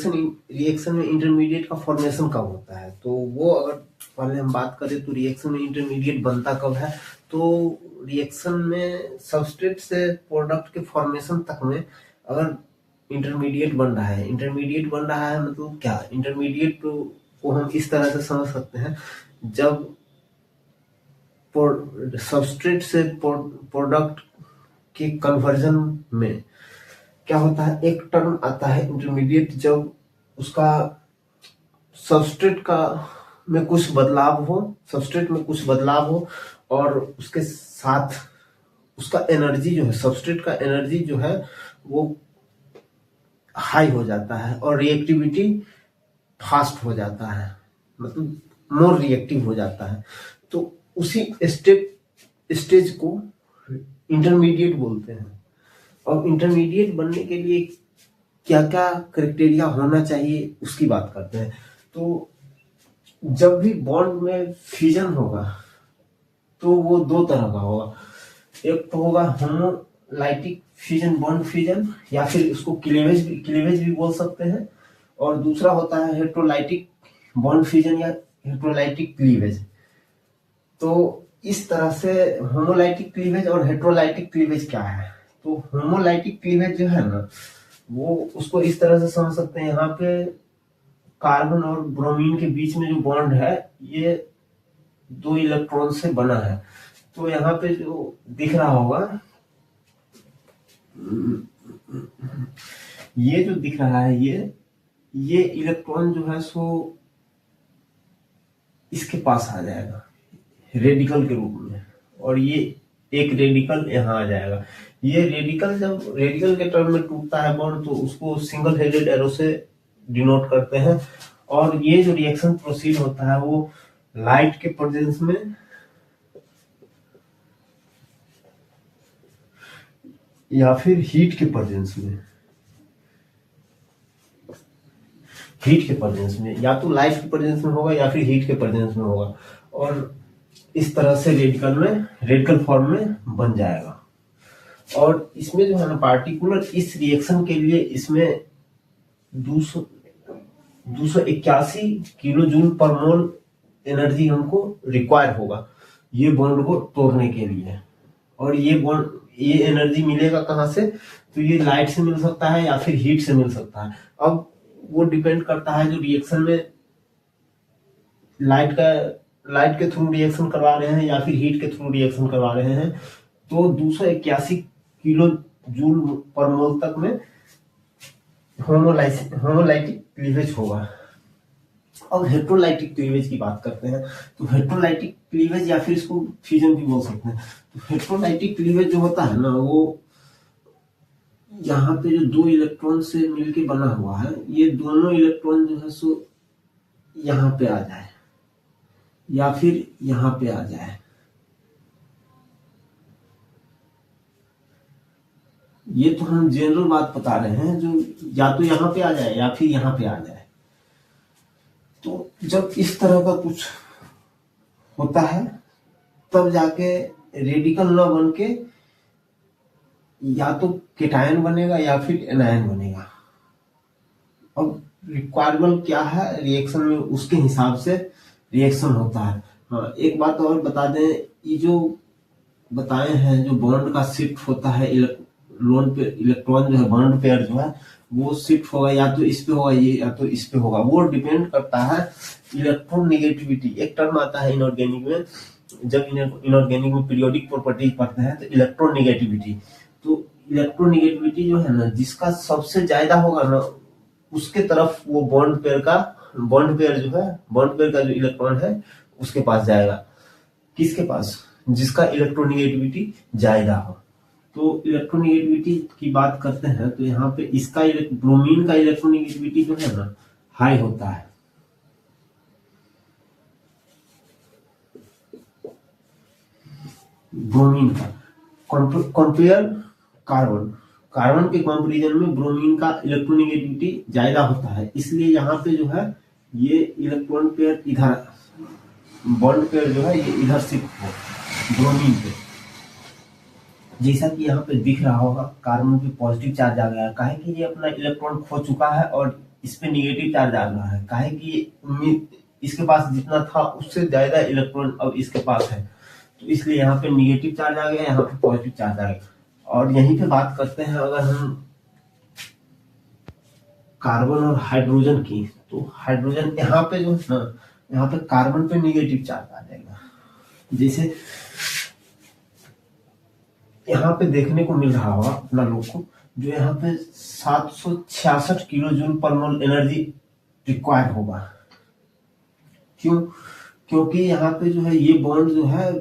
Reaction में intermediate का formation कब होता है, तो वो अगर पहले हम बात करें तो रिएक्शन में इंटरमीडिएट बनता कब है। तो रिएक्शन में सबस्ट्रेट से प्रोडक्ट के फॉर्मेशन तक में अगर इंटरमीडिएट बन रहा है, मतलब क्या, इंटरमीडिएट को हम इस तरह से समझ सकते हैं, जब सबस्ट्रेट से प्रोडक्ट के कन्वर्जन में क्या होता है, एक टर्म आता है इंटरमीडिएट, जब उसका सबस्ट्रेट में कुछ बदलाव हो और उसके साथ उसका एनर्जी जो है, सबस्ट्रेट का एनर्जी जो है वो हाई हो जाता है और रिएक्टिविटी फास्ट हो जाता है, मतलब मोर रिएक्टिव हो जाता है। तो उसी स्टेज को इंटरमीडिएट बोलते हैं। और इंटरमीडिएट बनने के लिए क्या क्या क्राइटेरिया होना चाहिए उसकी बात करते हैं। तो जब भी बॉन्ड में फ्यूजन होगा तो वो दो तरह का होगा, एक तो होगा होमोलाइटिक फ्यूजन, बॉन्ड फ्यूजन, या फिर उसको क्लीवेज भी बोल सकते हैं, और दूसरा होता है हेट्रोलाइटिक बॉन्ड फ्यूजन या हेट्रोलाइटिक क्लीवेज। तो इस तरह से होमोलाइटिक क्लीवेज और हेट्रोलाइटिक क्लीवेज क्या है, तो होमोलाइटिक क्लीवेज जो है ना, वो उसको इस तरह से समझ सकते हैं, यहाँ पे कार्बन और ब्रोमीन के बीच में जो बॉन्ड है ये 2 इलेक्ट्रॉन से बना है। तो यहाँ पे जो दिख रहा होगा, ये जो दिख रहा है, ये इलेक्ट्रॉन जो है सो इसके पास आ जाएगा रेडिकल के रूप में, और ये एक रेडिकल यहाँ आ जाएगा। ये रेडिकल जब रेडिकल के टर्म में टूटता है बॉन्ड, तो उसको सिंगल हेडेड एरो से डिनोट करते हैं। और ये जो रिएक्शन प्रोसीड होता है वो लाइट के प्रेजेंस में या फिर हीट के प्रेजेंस में, या तो लाइट के प्रेजेंस में होगा या फिर हीट के प्रेजेंस में होगा, और इस तरह से रेडिकल फॉर्म में बन जाएगा। और इसमें जो है ना, पार्टिकुलर इस रिएक्शन के लिए इसमें 281 किलो जूल पर मोल एनर्जी हमको रिक्वायर होगा ये बॉन्ड को तोड़ने के लिए। और ये एनर्जी मिलेगा कहाँ से, तो ये लाइट से मिल सकता है या फिर हीट से मिल सकता है। अब वो डिपेंड करता है जो रिएक्शन में लाइट के थ्रू रिएक्शन करवा रहे हैं या फिर हीट के थ्रू रिएक्शन करवा रहे हैं। तो 281 किलो जूल पर मोल तक में होमोलाइटिक क्लीवेज होगा। अब हेट्रोलाइटिक क्लीवेज की बात करते हैं। तो हेट्रोलाइटिक क्लीवेज या फिर इसको फ्यूजन भी बोल सकते हैं। तो हेट्रोलाइटिक क्लीवेज जो होता है ना, वो यहाँ पे जो 2 इलेक्ट्रॉन से मिलके बना हुआ है, ये दोनों इलेक्ट्रॉन जो है सो यहाँ पे आ जाए या फिर यहाँ पे आ जाए। ये तो हम जनरल बात बता रहे हैं, जो या तो यहाँ पे आ जाए या फिर यहाँ पे आ जाए। तो जब इस तरह का कुछ होता है तब जाके रेडिकल न बन के या तो केटायन बनेगा या फिर एनायन बनेगा। अब रिक्वायरमेंट क्या है रिएक्शन में, उसके हिसाब से रिएक्शन होता है। हाँ, एक बात और बता दें, ये जो बताए हैं जो बॉन्ड का शिफ्ट होता है, इलेक्ट्रॉन जो है बॉन्ड पेयर जो है वो शिफ्ट होगा, या तो इस पे होगा या तो इस पे होगा। वो डिपेंड करता है इलेक्ट्रोनेगेटिविटी। एक टर्म आता है इनऑर्गेनिक में, जब इनऑर्गेनिक में पीरियोडिक प्रॉपर्टी पढ़ते हैं, तो इलेक्ट्रोनेगेटिविटी। तो इलेक्ट्रोनेगेटिविटी जो है ना, जिसका सबसे ज्यादा होगा ना, उसके तरफ वो बॉन्ड पेयर का जो इलेक्ट्रॉन है उसके पास जाएगा। किसके पास? जिसका इलेक्ट्रोनेगेटिविटी ज्यादा हो। तो इलेक्ट्रोनेगेटिविटी की बात करते हैं तो यहाँ पे इसका ब्रोमीन का इलेक्ट्रोनेगेटिविटी जो है ना हाई होता है। ब्रोमीन का कंपेयर कार्बन के कंपैरिजन में ब्रोमीन का इलेक्ट्रोनेगेटिविटी ज्यादा होता है। इसलिए यहाँ पे जो है ये इलेक्ट्रॉन पेयर इधर, बॉन्ड पेयर जो है ये इधर शिफ्ट हो ब्रोमीन पे। जैसा कि यहाँ पे दिख रहा होगा, कार्बन पे पॉजिटिव चार्ज आ गया है, काहे कि ये अपना इलेक्ट्रॉन खो चुका है और इस पे निगेटिव चार्ज आ रहा है, काहे कि इसके पास जितना था उससे ज्यादा इलेक्ट्रॉन अब इसके पास है, तो इसलिए यहाँ पे निगेटिव चार्ज आ गया, यहाँ पे पॉजिटिव चार्ज आ गया। और यहीं पे बात करते हैं अगर हम कार्बन और हाइड्रोजन की, तो हाइड्रोजन यहाँ पे जो है ना, यहाँ पे कार्बन पे निगेटिव चार्ज आ जाएगा। जैसे यहाँ पे देखने को मिल रहा होगा अपना लोग को, जो यहाँ पे 766 किलो जूल पर मोल एनर्जी रिक्वायर होगा। क्यों? क्योंकि यहाँ पे जो है ये बॉन्ड जो है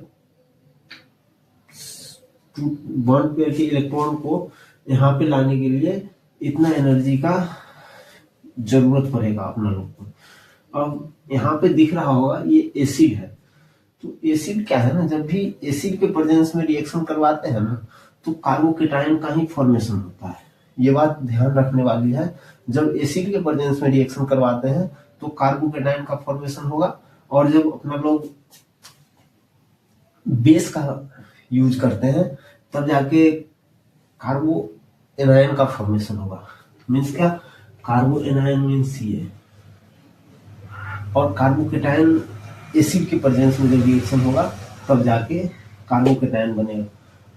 बॉन्ड पेयर के इलेक्ट्रॉन को यहाँ पे लाने के लिए इतना एनर्जी का जरूरत पड़ेगा अपना लोग को। अब यहाँ पे दिख रहा होगा ये एसिड है, तो एसिड क्या है ना, जब भी एसिड के प्रेजेंस में रिएक्शन करवाते हैं ना, तो कार्बोकेटाइन का ही फॉर्मेशन होता है। ये बात ध्यान रखने वाली है, जब एसिड के प्रेजेंस में रिएक्शन करवाते हैं तो कार्बोकेटाइन का फॉर्मेशन होगा, और जब अपना लोग बेस का यूज करते हैं तब जाके कार्बो एनायन का फॉर्मेशन होगा। मीन्स क्या? कार्बो एनायन मीन्स Ca, और कार्बोकेटाइन एसिड के प्रेजेंस में जब रिएक्शन होगा तब जाके कार्बोकेटाइन बनेगा।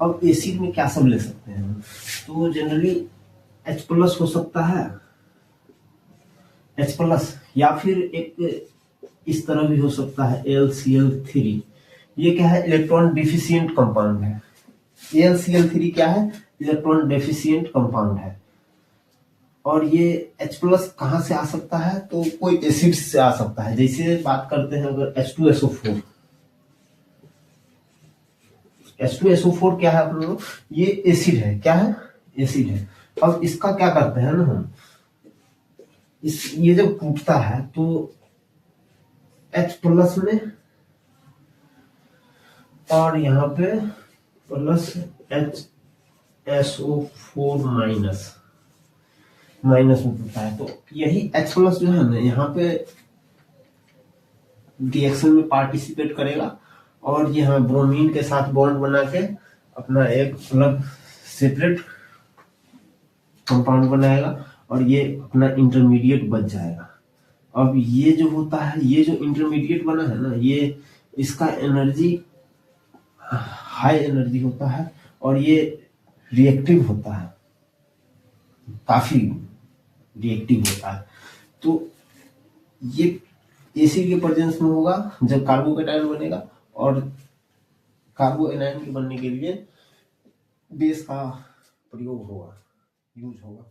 अब एसिड में क्या सब ले सकते हैं, तो जनरली H+ हो सकता है, H+, या फिर एक इस तरह भी हो सकता है AlCl3। ये क्या है? इलेक्ट्रॉन डिफिशियंट कंपाउंड है। AlCl3 क्या है? इलेक्ट्रॉन डेफिशिएंट कंपाउंड है। और ये H+ कहाँ से आ सकता है, तो कोई एसिड से आ सकता है। जैसे बात करते हैं अगर H2SO4, H2SO4 क्या है अपने लोग? ये एसिड है। क्या है? एसिड है। अब इसका क्या करते हैं ना हम, ये जब टूटता है तो H+ में और यहाँ पे प्लस HSO4 माइनस में टूटता है, तो यही H+ जो है ना, यहाँ पे रिएक्शन में पार्टिसिपेट करेगा और यहाँ ब्रोमीन के साथ बॉन्ड बना के अपना एक अलग सेपरेट कंपाउंड बनाएगा और ये अपना इंटरमीडिएट बच जाएगा। अब ये जो होता है, ये जो इंटरमीडिएट बना है ना, ये इसका एनर्जी हाई एनर्जी होता है और ये रिएक्टिव होता है, काफी रिएक्टिव होता है। तो ये एसिड के प्रेजेंस में होगा जब कार्बोकेटाइन बनेगा, और कार्बो एनायन के बनने के लिए बेस का प्रयोग होगा, यूज होगा।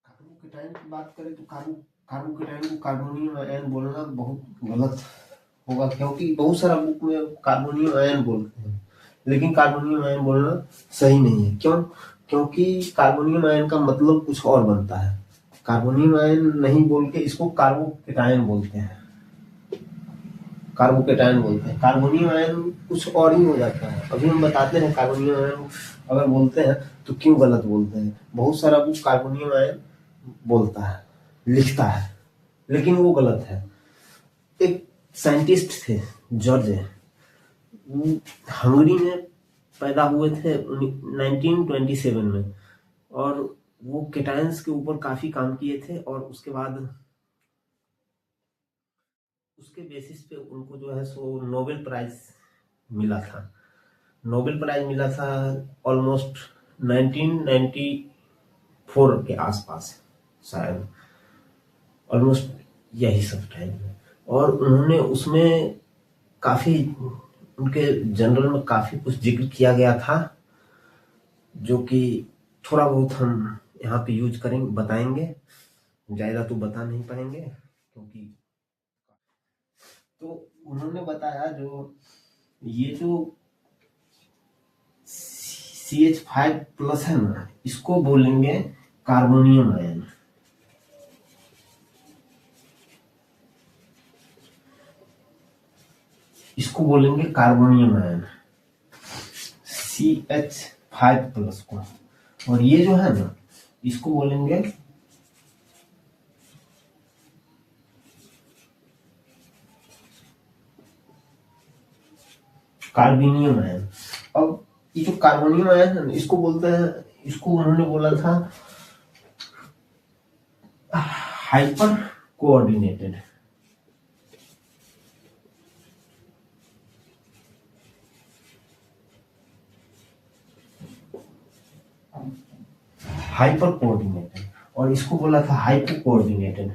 कार्बोकेटाइन की बात करें तो कार्बोकेटाइन को कार्बोनियम आयन बोलना बहुत गलत होगा, क्योंकि बहुत सारा बुक में कार्बोनियम आयन बोलते हैं, लेकिन कार्बोनियम आयन बोलना सही नहीं है। क्यों? क्योंकि कार्बोनियम आयन का मतलब कुछ और बनता है। कार्बोनियम आयन नहीं बोल के इसको कार्बोकेटाइन बोलते हैं, कार्बोनियम आयन कुछ और ही हो जाता है। अभी हम बताते हैं कार्बोनियम आयन अगर बोलते हैं तो क्यों गलत बोलते हैं। बहुत सारा बुक कार्बोनियम आयन बोलता है, लिखता है, लेकिन वो गलत है। एक साइंटिस्ट थे जॉर्ज, हंगरी में पैदा हुए थे 1927 में, और वो केटायंस के ऊपर काफी काम किए थे, और उसके बाद उसके बेसिस पे उनको जो है सो नोबेल प्राइज मिला था। ऑलमोस्ट 1994 के आसपास शायद, ऑलमोस्ट यही सब टाइम में। और उन्होंने उसमें काफी, उनके जनरल में काफी कुछ जिक्र किया गया था, जो कि थोड़ा बहुत हम यहाँ पे यूज करेंगे, बताएंगे, ज्यादा तो बता नहीं पाएंगे क्योंकि। तो उन्होंने बताया जो ये जो CH5+ है ना, इसको बोलेंगे कार्बोनियम आयन। इसको बोलेंगे कार्बोनियम आयन, CH5+ को। और ये जो है ना, इसको बोलेंगे कार्बोनियम आयन। अब ये जो कार्बोनियम आयन है ना, इसको बोलते हैं, इसको उन्होंने बोला था हाइपर कोऑर्डिनेटेड। हाइपर कोऑर्डिनेटेड और इसको बोला था हाइपो कोऑर्डिनेटेड।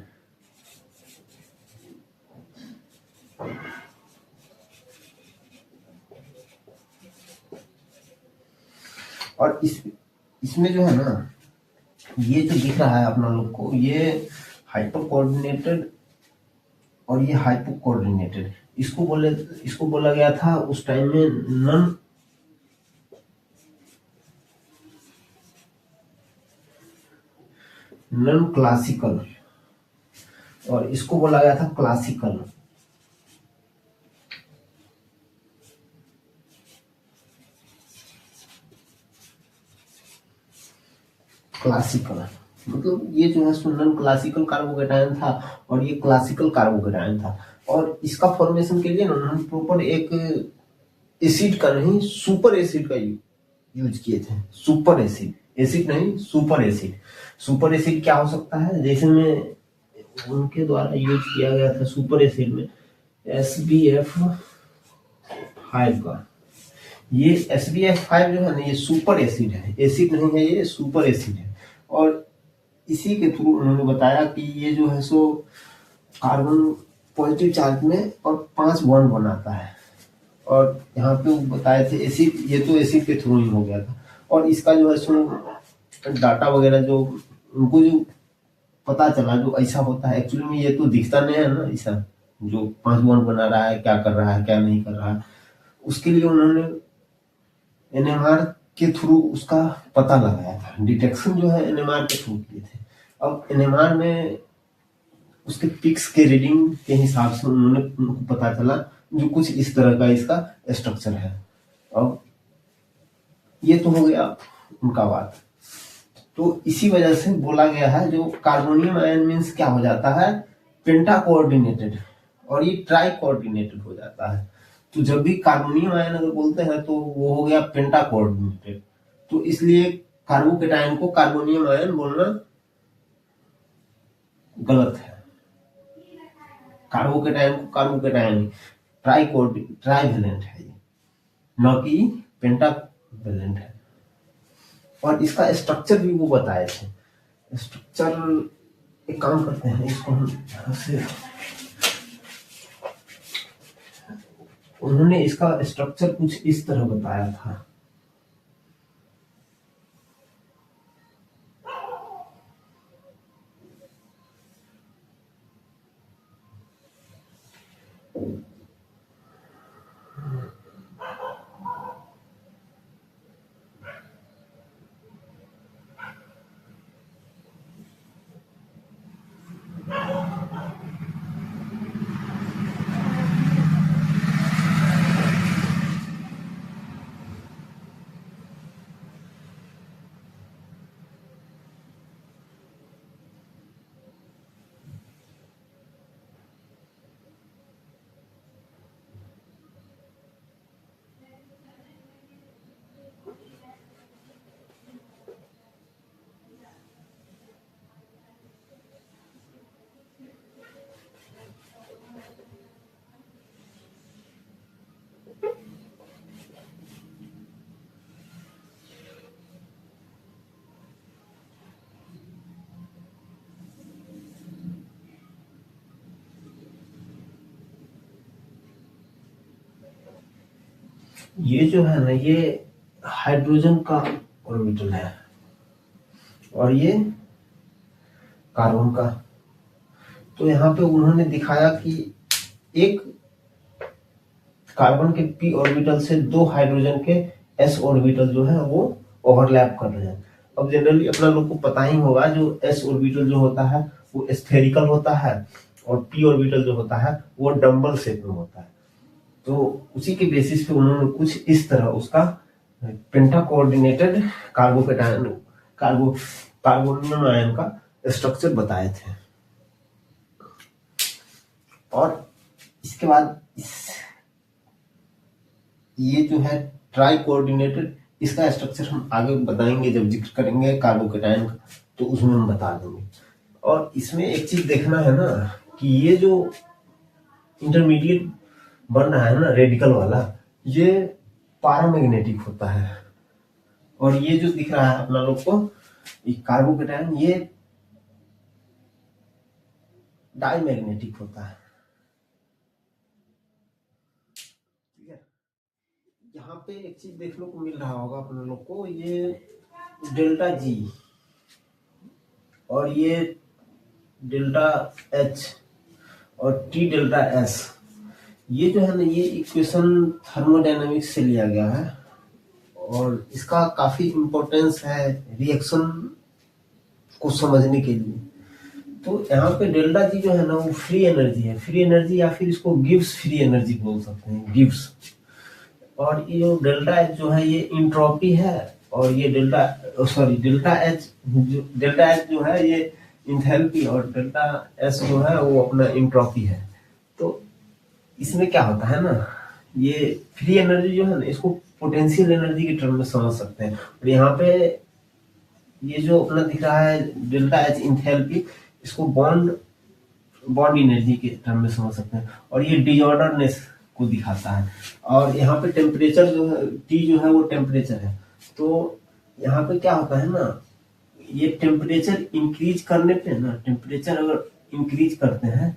और इसमें जो है ना, ये जो दिख रहा है अपना लोग को, ये हाइपर कोऑर्डिनेटेड और ये हाइपो कोऑर्डिनेटेड, इसको बोला गया था उस टाइम में नॉन क्लासिकल, और इसको बोला गया था क्लासिकल। क्लासिकल मतलब ये जो है नॉन क्लासिकल कार्बोकेटायन था और ये क्लासिकल कार्बोकेटायन था। और इसका फॉर्मेशन के लिए ना प्रॉपर एक एसिड का नहीं, सुपर एसिड का यूज किए थे। सुपर एसिड, एसिड नहीं सुपर एसिड। सुपर एसिड क्या हो सकता है, जैसे में उनके द्वारा यूज किया गया था सुपर एसिड में SbF5 का। ये SbF5 जो है ना, ये सुपर एसिड है, एसिड नहीं है, ये सुपर एसिड है। और इसी के थ्रू उन्होंने बताया कि ये जो है सो कार्बन पॉजिटिव चार्ज में और 5 बॉन्ड बनाता है। और यहाँ पे वो बताए थे एसिड, ये तो एसिड के थ्रू ही हो गया था। और इसका जो है सो डाटा वगैरह जो उनको जो पता चला जो ऐसा होता है, एक्चुअली में ये तो दिखता नहीं है ना ऐसा, जो 5 बॉन्ड बना रहा है, क्या कर रहा है क्या नहीं कर रहा है। उसके लिए उन्होंने NMR के थ्रू उसका पता लगाया था। डिटेक्शन जो है NMR के थ्रू किए थे। अब NMR में उसके पिक्स के रीडिंग के हिसाब से उनको पता चला जो कुछ इस तरह का इसका स्ट्रक्चर है। अब ये तो हो गया उनका बात। तो इसी वजह से बोला गया है जो कार्बोनियम आयन मीन्स क्या हो जाता है, पेंटा कोऑर्डिनेटेड, और ये ट्राई कोऑर्डिनेटेड हो जाता है। तो जब भी कार्बोनियम आयन अगर बोलते हैं तो वो हो गया पेंटा कोऑर्डिनेटेड। तो इसलिए कार्बोकेटायन को कार्बोनियम आयन बोलना गलत है। कार्बोकेटायन को कार्बोकेटायन, ट्राईवेलेंट है ये, न कि पेंटावेलेंट है। और इसका स्ट्रक्चर भी वो बताए थे। स्ट्रक्चर एक काम करते हैं, इसको हम यहाँ से, उन्होंने इसका स्ट्रक्चर कुछ इस तरह बताया था। ये जो है ना, ये हाइड्रोजन का ऑर्बिटल है और ये कार्बन का। तो यहाँ पे उन्होंने दिखाया कि एक कार्बन के p ऑर्बिटल से 2 हाइड्रोजन के s ऑर्बिटल जो है वो ओवरलैप कर रहे हैं। अब जनरली अपना लोग को पता ही होगा जो s ऑर्बिटल जो होता है वो स्फेरिकल होता है और p ऑर्बिटल जो होता है वो डम्बल शेप में होता है। तो उसी के बेसिस पे उन्होंने कुछ इस तरह उसका पेंटा कोऑर्डिनेटेड कार्बोनियम आयन का स्ट्रक्चर बताए थे। और इसके बाद ये जो है ट्राई कोऑर्डिनेटेड, इसका स्ट्रक्चर हम आगे बताएंगे जब जिक्र करेंगे कार्बोकेटायन का, तो उसमें हम बता देंगे। और इसमें एक चीज देखना है ना कि ये जो इंटरमीडिएट बन रहा है ना रेडिकल वाला, ये पैरामैग्नेटिक होता है। और ये जो दिख रहा है अपना लोग को कार्बोकेटायन, ये डाईमैग्नेटिक होता है। ठीक है, यहाँ पे एक चीज देखने को मिल रहा होगा अपने लोग को, ये डेल्टा जी और ये डेल्टा एच और टी डेल्टा एस, ये जो है ना ये इक्वेशन थर्मोडायनेमिक्स से लिया गया है और इसका काफी इम्पोर्टेंस है रिएक्शन को समझने के लिए। तो यहाँ पे डेल्टा जी जो है ना वो फ्री एनर्जी है, फ्री एनर्जी या फिर इसको गिब्स फ्री एनर्जी बोल सकते हैं, गिब्स। और ये जो डेल्टा एच जो है ये इंट्रोपी है और ये डेल्टा एच जो है ये इंथैल्पी और डेल्टा एस जो है वो अपना इंट्रोपी है। तो इसमें क्या होता है ना, ये फ्री एनर्जी जो है ना इसको पोटेंशियल एनर्जी के टर्म में समझ सकते हैं। और यहाँ पे ये जो अपना दिख रहा है डेल्टा एच इंथैल्पी, इसको बॉन्ड एनर्जी के टर्म में समझ सकते हैं। और ये डिसऑर्डरनेस को दिखाता है। और यहाँ पे टेम्परेचर जो है टी जो है वो टेम्परेचर है। तो यहाँ पे क्या होता है ना, ये टेम्परेचर इंक्रीज करने पे ना, टेम्परेचर अगर इंक्रीज करते हैं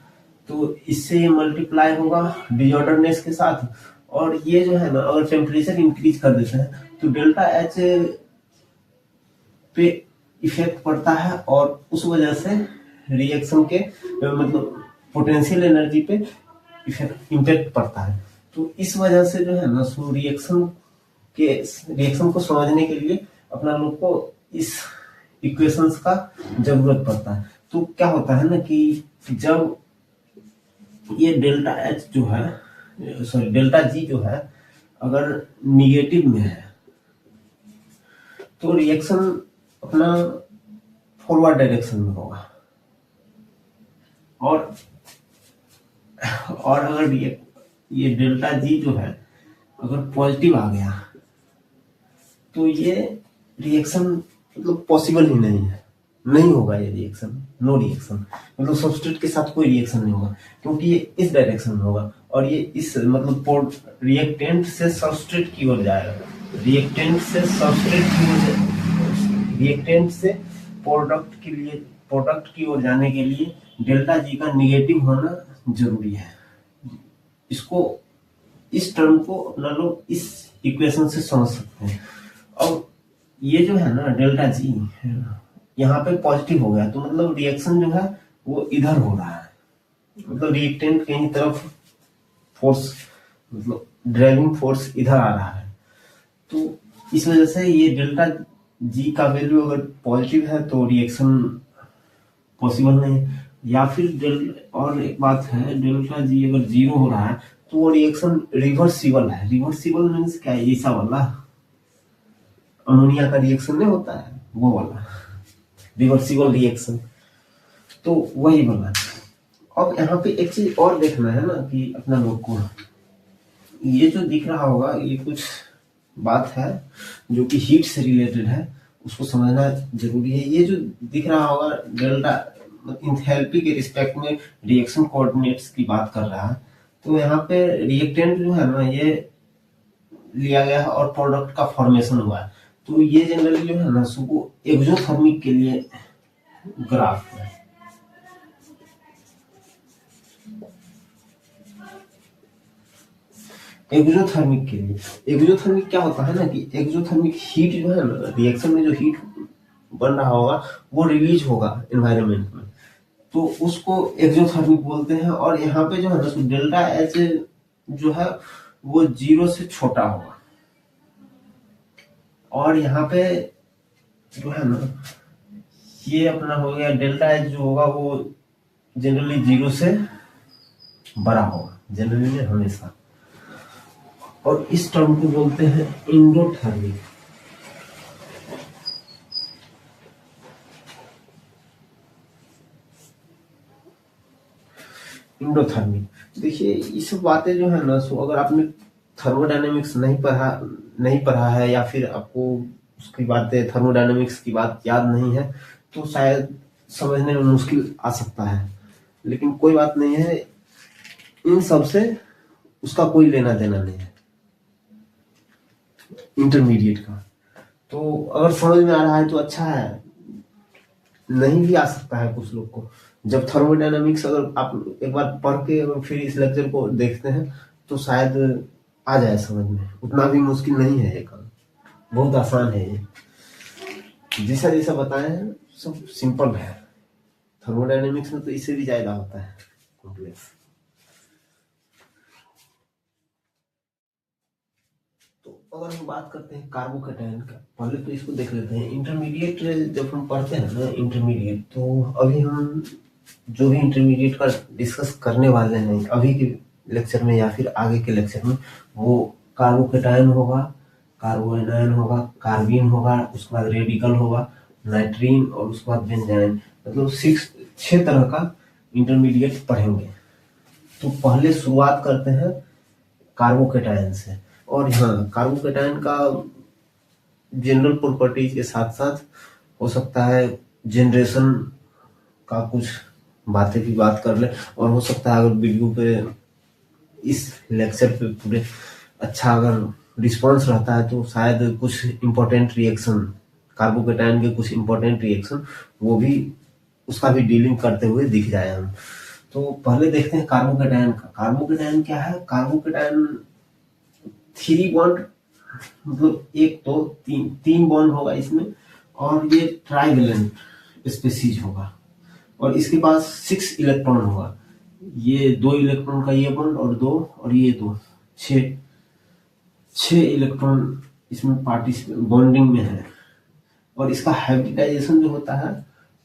तो इससे ये मल्टीप्लाई होगा डिसऑर्डरनेस के साथ। और ये जो है ना अगर टेम्परेचर इंक्रीज कर देते हैं तो डेल्टा एच पे इफेक्ट पड़ता है और उस वजह से रिएक्शन के मतलब पोटेंशियल एनर्जी पे इम्पैक्ट पड़ता है। तो इस वजह से जो है ना सो रिएक्शन को समझने के लिए अपना लोग को इस इक्वेशंस का जरूरत पड़ता है। तो क्या होता है ना कि जब ये डेल्टा एच जो है डेल्टा जी जो है अगर निगेटिव में है तो रिएक्शन अपना फॉरवर्ड डायरेक्शन में होगा। और अगर ये डेल्टा जी जो है अगर पॉजिटिव आ गया तो ये रिएक्शन मतलब पॉसिबल ही नहीं है, नहीं होगा ये रिएक्शन, नो रिएक्शन। मतलब सब्सट्रेट के साथ कोई रिएक्शन नहीं होगा क्योंकि ये इस डायरेक्शन में होगा और ये इस मतलब रिएक्टेंट से सब्सट्रेट की ओर जाएगा, रिएक्टेंट से प्रोडक्ट की ओर जाने के लिए डेल्टा जी का निगेटिव होना जरूरी है। इसको इस टर्म को अपना लोग इस इक्वेशन से समझ सकते हैं। और ये जो है ना डेल्टा जी यहाँ पे पॉजिटिव हो गया तो मतलब रिएक्शन जो है वो इधर हो रहा है, मतलब रिएक्टेंट कहीं तरफ फोर्स मतलब ड्राइविंग फोर्स इधर आ रहा है। तो इस वजह से ये डेल्टा जी का वैल्यू अगर पॉजिटिव है तो रिएक्शन पॉसिबल नहीं है। या फिर और एक बात है, डेल्टा जी अगर जीरो हो रहा है तो वो रिएक्शन रिवर्सिबल है। रिवर्सिबल मीन्स क्या है, ऐसा वाला अमोनिया का रिएक्शन नहीं होता है वो वाला रिवर्सिबल रिएक्शन, तो वही बना। अब यहाँ पे एक चीज और देखना है ना कि अपना लोग को ये जो दिख रहा होगा ये कुछ बात है जो कि हीट से रिलेटेड है, उसको समझना जरूरी है। ये जो दिख रहा होगा डेल्टा इंथैल्पी के रिस्पेक्ट में रिएक्शन कोऑर्डिनेट्स की बात कर रहा है। तो यहाँ पे रिएक्टेंट जो है ना ये लिया गया है और प्रोडक्ट का फॉर्मेशन हुआ है। तो ये जनरली जो है ना वो एक्सोथर्मिक के लिए ग्राफ है। एक्सोथर्मिक के लिए, एक्सोथर्मिक क्या होता है ना कि एक्सोथर्मिक हीट जो है ना रिएक्शन में जो हीट बन रहा होगा वो रिलीज होगा एनवायरनमेंट में, तो उसको एक्सोथर्मिक बोलते हैं। और यहाँ पे जो है ना डेल्टा एच जो है वो जीरो से छोटा होगा और यहाँ पे जो है ना ये अपना हो गया डेल्टा एच जो होगा वो जनरली जीरो से बड़ा होगा जनरली में हमेशा। और इस टर्म को बोलते हैं इंडोथर्मिक। इंडोथर्मिक देखिए ये सब बातें जो है ना सो अगर आपने थर्मोडायनेमिक्स नहीं पढ़ा है या फिर आपको उसकी बातें थर्मोडायनेमिक्स की बात याद नहीं है तो शायद समझने में मुश्किल आ सकता है, लेकिन कोई बात नहीं है, इन सब से उसका कोई लेना देना नहीं है इंटरमीडिएट का। तो अगर समझ में आ रहा है तो अच्छा है, नहीं भी आ सकता है कुछ लोग को। जब थर्मोडायनामिक्स अगर आप एक बार पढ़ के अगर फिर इस लेक्चर को देखते हैं तो शायद आ जाए समझ में। उतना भी मुश्किल नहीं है ये काम, बहुत आसान है ये। जैसा जैसा बताए हैं सब सिंपल है। थर्मोडायनामिक्स में तो इससे भी ज्यादा होता है कॉम्प्लेक्स। तो अगर हम बात करते हैं कार्बोकैटायन का, पहले तो इसको देख लेते हैं। इंटरमीडिएट जब हम पढ़ते हैं ना इंटरमीडिएट, तो अभी हम जो भी इंटरमीडिएट का डिस्कस करने वाले हैं अभी के लेक्चर में या फिर आगे के लेक्चर में, वो कार्बोकैटायन होगा, कार्बोएनायन होगा, कार्बीन होगा, उसके बाद रेडिकल होगा, नाइट्रीन, और उसके बाद बेंजाइन। मतलब 6 तरह का इंटरमीडिएट पढ़ेंगे। तो पहले शुरुआत करते हैं कार्बोकैटायन से। और हाँ, कार्बोकैटायन का जनरल प्रॉपर्टीज के साथ साथ हो सकता है जनरेशन का कुछ बातें भी बात कर ले, और हो सकता है अगर वीडियो पे इस लेक्चर पे पूरे अच्छा अगर रिस्पांस रहता है तो शायद कुछ इम्पोर्टेंट रिएक्शन, कार्बोकैटायन के कुछ इम्पोर्टेंट रिएक्शन, वो भी उसका भी डीलिंग करते हुए दिख जाए हम। तो पहले देखते हैं कार्बोकैटायन का। कार्बोकैटायन क्या है? कार्बोकैटायन 3 बॉन्ड, मतलब एक तो तीन बॉन्ड होगा इसमें, और ये ट्राइवेलेंट स्पीसीज होगा, और इसके पास 6 इलेक्ट्रॉन होगा। ये 2 इलेक्ट्रॉन का ये बॉन्ड और 2, और ये 2, 6 इलेक्ट्रॉन इसमें पार्टिसिपेट बॉन्डिंग में है। और इसका हाइब्रिडाइजेशन जो होता है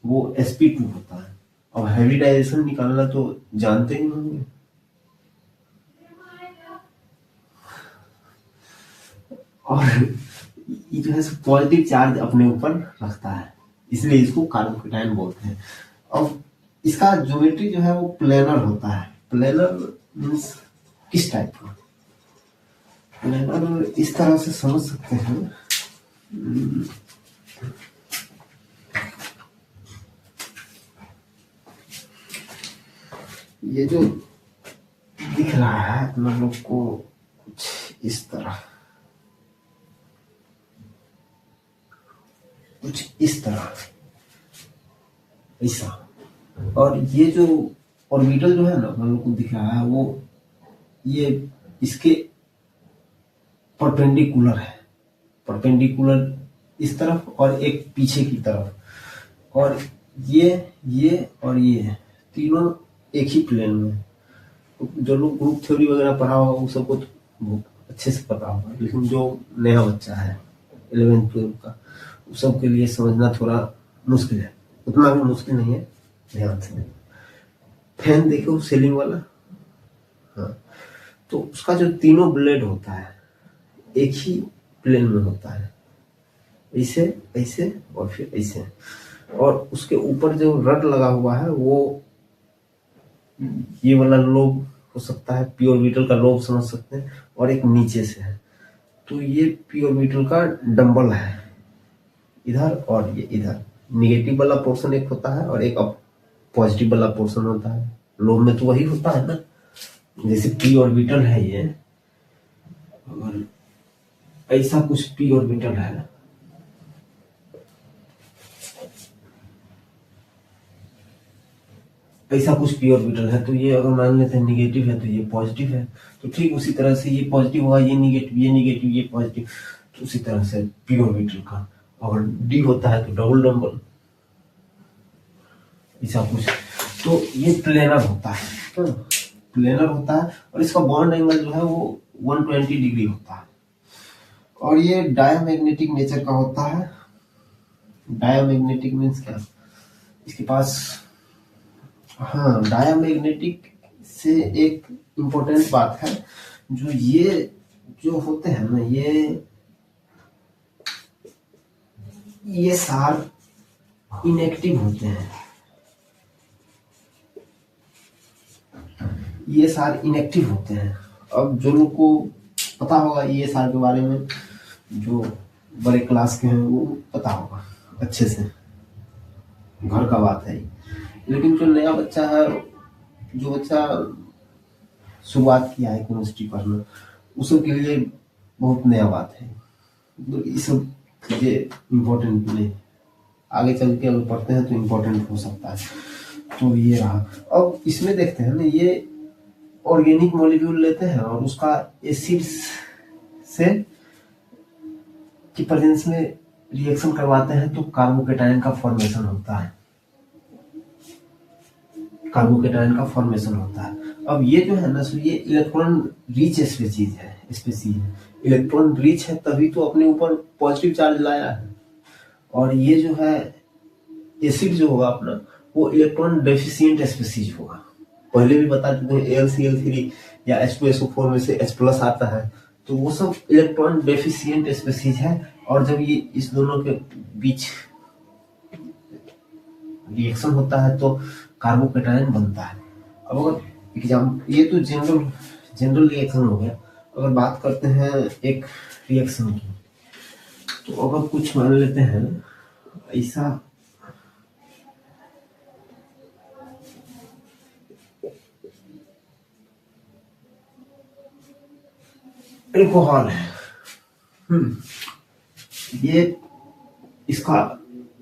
वो sp2 होता है। अब हाइब्रिडाइजेशन निकालना तो जानते ही होंगे। और ये जो है पॉजिटिव चार्ज अपने ऊपर रखता है, इसलिए इसको कार्बोकैटायन बोलते हैं। अब इसका ज्योमेट्री जो है वो प्लेनर होता है। प्लेनर मीन्स किस टाइप का? प्लेनर इस तरह से समझ सकते हैं, ये जो दिख रहा है हम लोग को कुछ इस तरह, ऐसा। और ये जो ऑर्बिटल जो है ना हम लोग को दिख रहा है, वो ये इसके परपेंडिकुलर है, परपेंडिकुलर इस तरफ और एक पीछे की तरफ। और ये और ये तीनों एक ही प्लेन में। तो जो लोग ग्रुप थ्योरी वगैरह पढ़ा होगा वो सबको बहुत अच्छे से पता होगा, लेकिन जो नया बच्चा है 11th 12th का, उस सब के लिए समझना थोड़ा मुश्किल है। उतना भी मुश्किल नहीं है, ध्यान से। फैन देखो सीलिंग वाला, हाँ, तो उसका जो तीनों ब्लेड होता है एक ही प्लेन में होता है, ऐसे ऐसे और फिर ऐसे। और उसके ऊपर जो रड लगा हुआ है वो ये वाला लोब हो सकता है, पी ऑर्बिटल का लोब समझ सकते हैं, और एक नीचे से है। तो ये पी ऑर्बिटल का डंबल है इधर, और ये इधर निगेटिव वाला पोर्शन एक होता है और एक पॉजिटिव वाला पोर्शन होता है। लोब में तो वही होता है ना, जैसे पी ऑर्बिटल है ये, और ऐसा कुछ पी ऑर्बिटल है, ऐसा कुछ पी ऑर्बिटल है। तो ये अगर मान लेते हैं निगेटिव है तो ये पॉजिटिव है, तो ठीक उसी तरह से ये पॉजिटिव होगा, ये निगेटिव, ये निगेटिव, ये पॉजिटिव। तो उसी तरह से पी ऑर्बिटल का अगर डी होता है तो डबल डंबल, ऐसा कुछ। तो ये प्लेनर होता है, तो प्लेनर होता है, और इसका बॉन्ड एंगल जो है वो 120 डिग्री होता है। और ये डायमैग्नेटिक नेचर का होता है। डायमैग्नेटिक मीन्स क्या? इसके पास, हाँ, डायमैग्नेटिक से एक इम्पोर्टेंट बात है, जो ये जो होते हैं ना, ये सार इनएक्टिव होते हैं। ये सार इनएक्टिव होते हैं। अब जो लोग को पता होगा ये सार के बारे में, जो बड़े क्लास के हैं वो पता होगा अच्छे से। घर का बात है। लेकिन जो नया बच्चा है, जो बच्चा शुरुआत किया है केमिस्ट्री पढ़ना, उस सब के लिए बहुत नया बात है। तो ये सब चीज़ें इम्पोर्टेंट नहीं, आगे चल के अगर पढ़ते हैं तो इम्पोर्टेंट हो सकता है। तो ये रहा। अब इसमें देखते हैं ना, ये ऑर्गेनिक मॉलिक्यूल लेते हैं और उसका एसिड्स से की प्रेजेंस में रिएक्शन करवाते हैं तो कार्बोकेटायन का फॉर्मेशन होता है। कार्बोकेटायन का फॉर्मेशन होता है। अब ये जो है ना, सो ये इलेक्ट्रॉन रिच स्पीसीज है। इलेक्ट्रॉन रिच है तभी तो अपने ऊपर पॉजिटिव चार्ज लाया है। और ये जो है एसिड जो होगा अपना, वो इलेक्ट्रॉन डेफिशिएंट स्पीसीज होगा। पहले भी बता चुके हैं, AlCl3 या H2SO4 में से H+ आता है, तो वो सब इलेक्ट्रॉन डेफिशिएंट स्पीसीज है। और जब ये इस दोनों के बीच रिएक्शन होता है तो कार्बोकेटायन बनता है। अब अगर एग्जाम, ये तो जनरल रिएक्शन हो गया। अगर बात करते हैं एक रिएक्शन की, तो अगर कुछ मान लेते हैं ऐसा, एल्कोहल है, ये इसका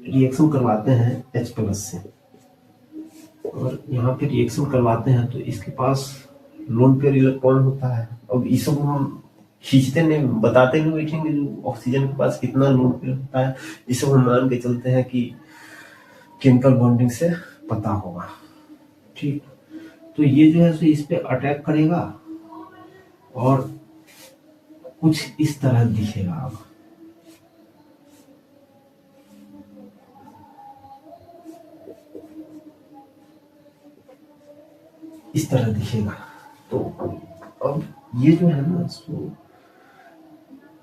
रिएक्शन करवाते हैं H+ से, और यहाँ पे रिएक्शन करवाते हैं तो इसके पास लोन पेयर इलेक्ट्रॉन होता है। अब ये सब हम खींचते नहीं, बताते नहीं बैठेंगे ऑक्सीजन के पास कितना लोन पेयर होता है। ये सब हम मान के चलते हैं कि केमिकल बॉन्डिंग से पता होगा। ठीक, तो ये जो है सो इस पे अटैक करेगा और कुछ इस तरह दिखेगा। अब इस तरह दिखेगा। तो अब ये जो है ना, सो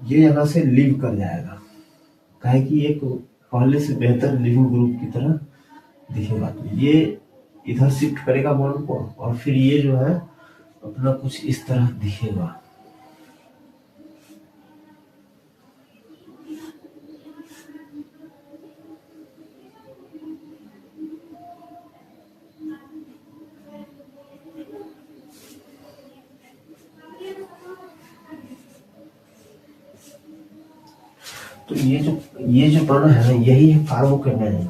ये यहाँ से लीव कर जाएगा, काहे कि एक पहले से बेहतर लिविंग ग्रुप की तरह दिखेगा। तो ये इधर शिफ्ट करेगा बॉन्ड को, और फिर ये जो है अपना कुछ इस तरह दिखेगा। तो ये जो बना है ना, यही है कार्बोकेटायन।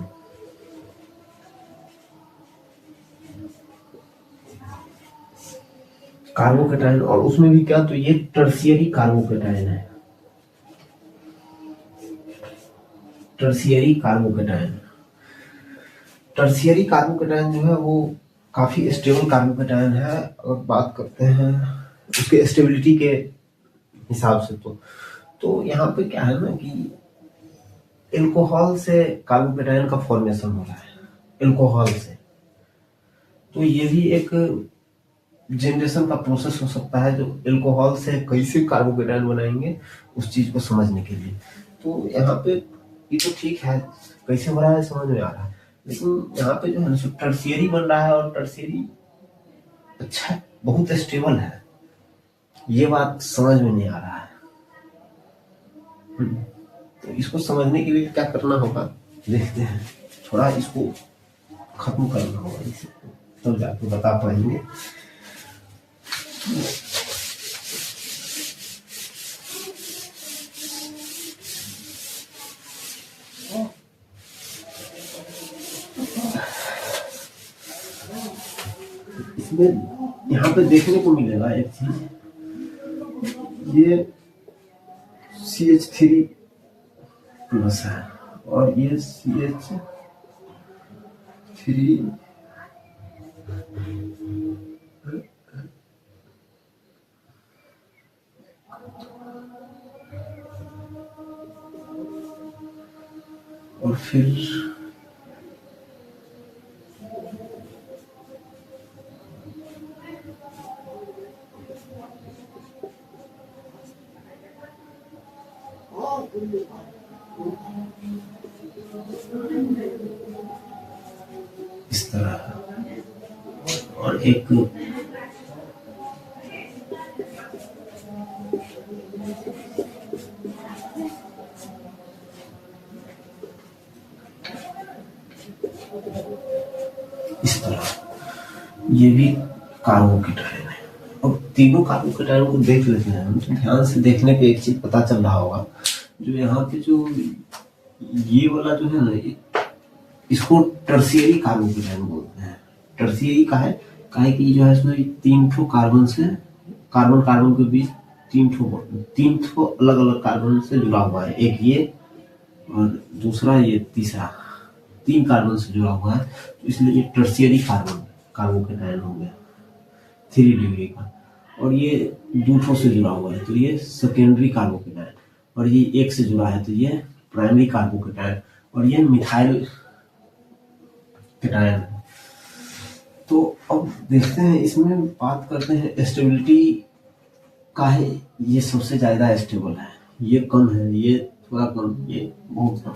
कार्बोकेटायन, और उसमें भी क्या, तो ये टर्शियरी कार्बोकेटायन है। टर्शियरी कार्बोकेटायन, टर्शियरी कार्बोकेटायन जो है वो काफी स्टेबल कार्बोकेटायन है। और बात करते हैं उसके स्टेबिलिटी के हिसाब से, तो यहाँ पे क्या है ना कि एल्कोहल से कार्बोकेटायन का फॉर्मेशन हो रहा है, एल्कोहल से। तो ये भी एक जनरेशन का प्रोसेस हो सकता है, जो एल्कोहल से कैसे कार्बोकेटायन बनाएंगे उस चीज को समझने के लिए। तो यहाँ पे ये तो ठीक है, कैसे हो रहा है समझ में आ रहा है, लेकिन यहाँ पे जो है ना टर्शियरी बन रहा है, और टर्शियरी अच्छा बहुत स्टेबल है, ये बात समझ में नहीं आ रहा है। तो इसको समझने के लिए क्या करना होगा, देखते हैं। थोड़ा इसको खत्म करना होगा, इसे तब जाके बता पाएंगे। इसमें यहाँ पे देखने को मिलेगा एक चीज, ये CH3+ है, और ये CH3 और फिर इस तरह, और एक ये भी कार्बोकेटायन है। अब तीनों कार्बोकेटायन को देख लेते हैं हम, तो ध्यान से देखने पे एक चीज पता चल रहा होगा, जो यहाँ पे जो ये वाला जो है ना, इसको टर्शियरी कार्बोकेटायन बोलते हैं। टर्शियरी का है, काहे कि जो है इसमें तीन ठो कार्बन से, कार्बन कार्बन के बीच तीन ठो अलग अलग कार्बन से जुड़ा हुआ है, एक ये और दूसरा ये तीसरा, तीन कार्बन से जुड़ा हुआ है, तो इसलिए ये टर्शियरी कार्बोकेटायन हो गया 3 डिग्री का। और ये दूठों से जुड़ा हुआ है तो ये सेकेंडरी कार्बोकेटायन, और ये एक से जुड़ा है तो ये प्राइमरी कार्बोकेटायन, और ये मिथाइल केटायन है। तो अब देखते हैं, इसमें बात करते हैं स्टेबिलिटी का है। ये सबसे ज्यादा स्टेबल है, ये कम है, ये थोड़ा कम, ये बहुत कम।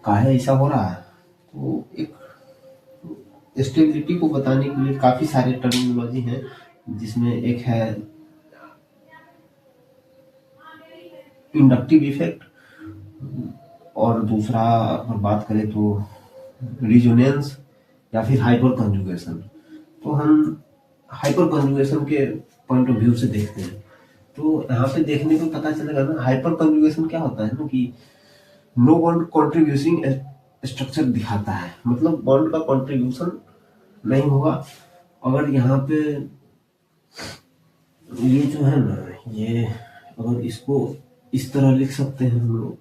काहे ऐसा हो रहा है? तो एक स्टेबिलिटी को बताने के लिए काफी सारे टर्मिनोलॉजी हैं, जिसमें एक है इंडक्टिव इफेक्ट, और दूसरा अगर बात करें तो रिजोनेंस या फिर हाइपर कंजुगेशन। तो हम हाइपर कंजुगेशन के पॉइंट ऑफ व्यू से देखते हैं, तो यहाँ पे देखने को पता चलेगा ना, हाइपर कंजुगेशन क्या होता है ना, कि नो बॉन्ड कॉन्ट्रीब्यूसिंग स्ट्रक्चर दिखाता है, मतलब बॉन्ड का कॉन्ट्रीब्यूशन नहीं होगा। अगर यहाँ पे ये जो है ना, ये अगर इसको इस तरह लिख सकते हैं हम लोग,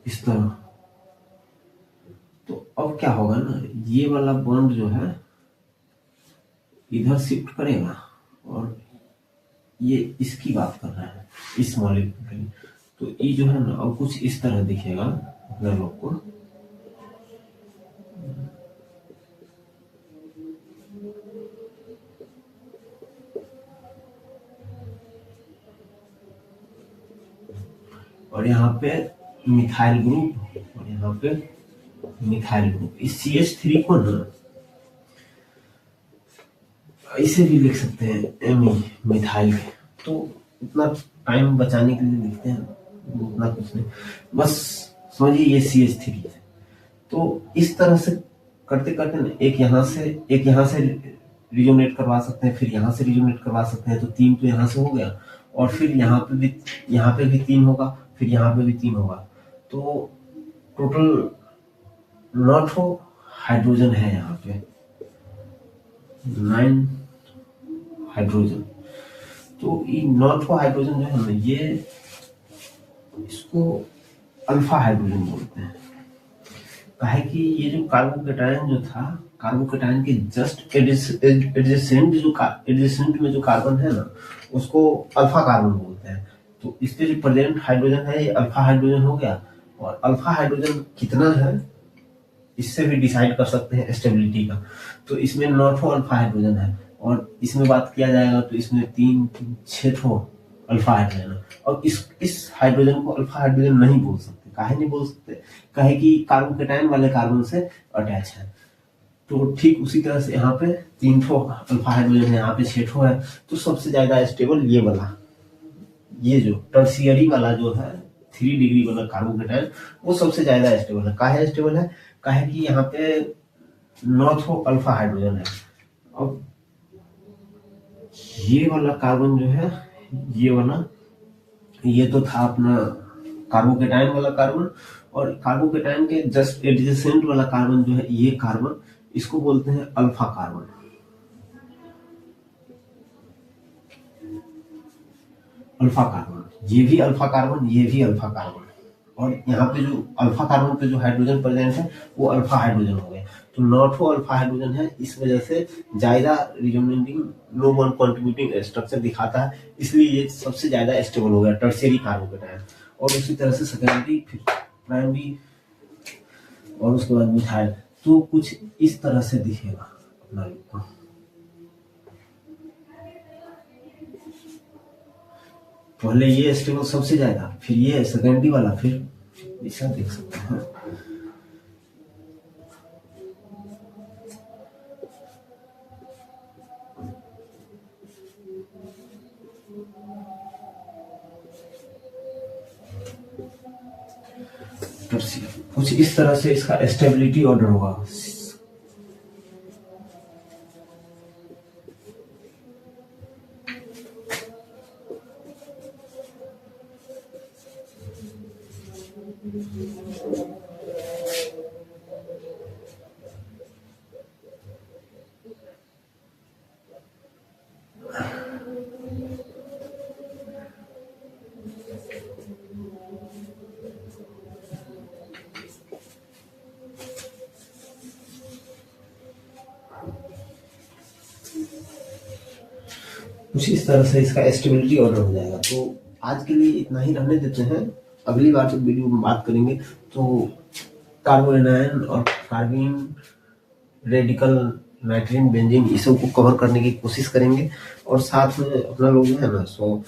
इस तरह, तो अब क्या होगा ना, ये वाला बॉन्ड जो है इधर शिफ्ट करेगा, और ये इसकी बात कर रहा है, इस मॉलिक्यूल की। तो ये जो है ना, अब कुछ इस तरह दिखेगा अगर लोग को, और यहाँ पे मिथाइल ग्रुप, और यहाँ पे मिथाइल ग्रुप। इस CH3 को ना इसे भी लिख सकते हैं मिथाइल। तो उतना टाइम बचाने के लिए लिखते हैं, उतना कुछ नहीं, बस समझिए ये CH3 है। तो इस तरह से करते करते ना, एक यहाँ से रिजोनेट करवा सकते हैं, फिर यहाँ से रिजोनेट करवा सकते हैं, तो तीन तो यहाँ से हो गया, और फिर यहाँ पे भी तीन होगा, फिर यहाँ पे भी तीन होगा। तो टोटल 9 हाइड्रोजन है यहाँ पे, 9 हाइड्रोजन। तो ये 9 हाइड्रोजन जो है ना, ये इसको अल्फा हाइड्रोजन बोलते हैं। काहे कि ये जो कार्बोकेटायन जो था, कार्बोकेटायन के जस्ट एडजेसेंट में जो कार्बन है ना, उसको अल्फा कार्बन बोलते हैं। तो इसके जो प्रेजेंट हाइड्रोजन है, ये अल्फा हाइड्रोजन हो गया। और अल्फा हाइड्रोजन कितना है, इससे भी डिसाइड कर सकते हैं स्टेबिलिटी का। तो इसमें 9 अल्फा हाइड्रोजन है, और इसमें बात किया जाएगा तो इसमें 6 अल्फा हाइड्रोजन है। और इस हाइड्रोजन को अल्फा हाइड्रोजन नहीं बोल सकते। काहे नहीं बोल सकते? काहे कि कार्बोकेटायन वाले कार्बन से अटैच है। तो ठीक उसी तरह से यहाँ पे 3 अल्फा हाइड्रोजन है, यहाँ पे 6 है। तो सबसे ज्यादा स्टेबल ये वाला, ये जो टर्शियरी वाला जो है 3 डिग्री वाला कार्बोकेटायन, वो सबसे ज्यादा स्टेबल है। काहे स्टेबल है? काहे कि यहाँ पे 9 अल्फा हाइड्रोजन है। अब ये वाला कार्बन जो है, ये वाला, ये तो था अपना कार्बोकेटायन वाला कार्बन, और कार्बोकेटायन के जस्ट एडजेसेंट वाला कार्बन जो है, ये कार्बन, इसको बोलते हैं अल्फा कार्बन। अल्फा कार्बन, ये भी अल्फा कार्बन, ये भी अल्फा कार्बन। और यहाँ पे जो अल्फा कार्बन पे जो हाइड्रोजन प्रेजेंट है, वो अल्फा हाइड्रोजन हो गया। तो 9 अल्फा हाइड्रोजन है, इस वजह से ज्यादा resonating no bond contributing structure दिखाता है, इसलिए ये सबसे ज्यादा स्टेबल हो गया टर्शियरी कार्बोकेटायन। और उसी तरह से सेकेंडरी, फिर प्राइमरी, और उसके बाद मिथाइल। तो कुछ इस तरह से दिखेगा अपना को। पहले ये स्टेबल सबसे ज्यादा, फिर ये सेकेंडरी वाला, फिर ऐसा देख सकते हैं। कुछ इस तरह से इसका स्टेबिलिटी ऑर्डर होगा। कुछ इस तरह से इसका स्टेबिलिटी ऑर्डर हो जाएगा। तो आज के लिए इतना ही रहने देते हैं, अगली बार जब वीडियो में बात करेंगे तो कार्बोएनायन और कार्बिन, रेडिकल, नाइट्रीन, बेंजीन, इस सब को कवर करने की कोशिश करेंगे। और साथ में अपना लोग है ना, सो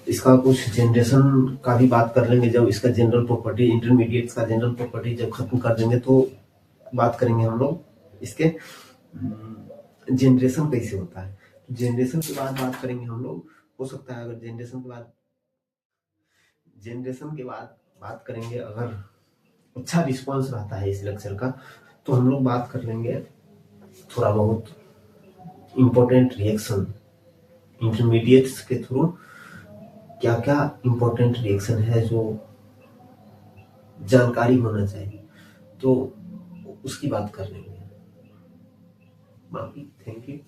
इसका कुछ जनरेशन का भी बात कर लेंगे। जब इसका जनरल प्रॉपर्टी, इंटरमीडिएट्स का जनरल प्रॉपर्टी जब खत्म कर देंगे तो बात करेंगे हम लोग इसके जनरेशन कैसे होता है। जनरेशन के बाद बात करेंगे हम लोग। हो सकता है अगर जनरेशन के बाद बात करेंगे, अगर अच्छा रिस्पांस रहता है इस लेक्चर का, तो हम लोग बात कर लेंगे थोड़ा बहुत इम्पोर्टेंट रिएक्शन, इंटरमीडिएट्स के थ्रू क्या क्या इम्पोर्टेंट रिएक्शन है जो जानकारी होना चाहिए, तो उसकी बात कर लेंगे। बाकी थैंक यू।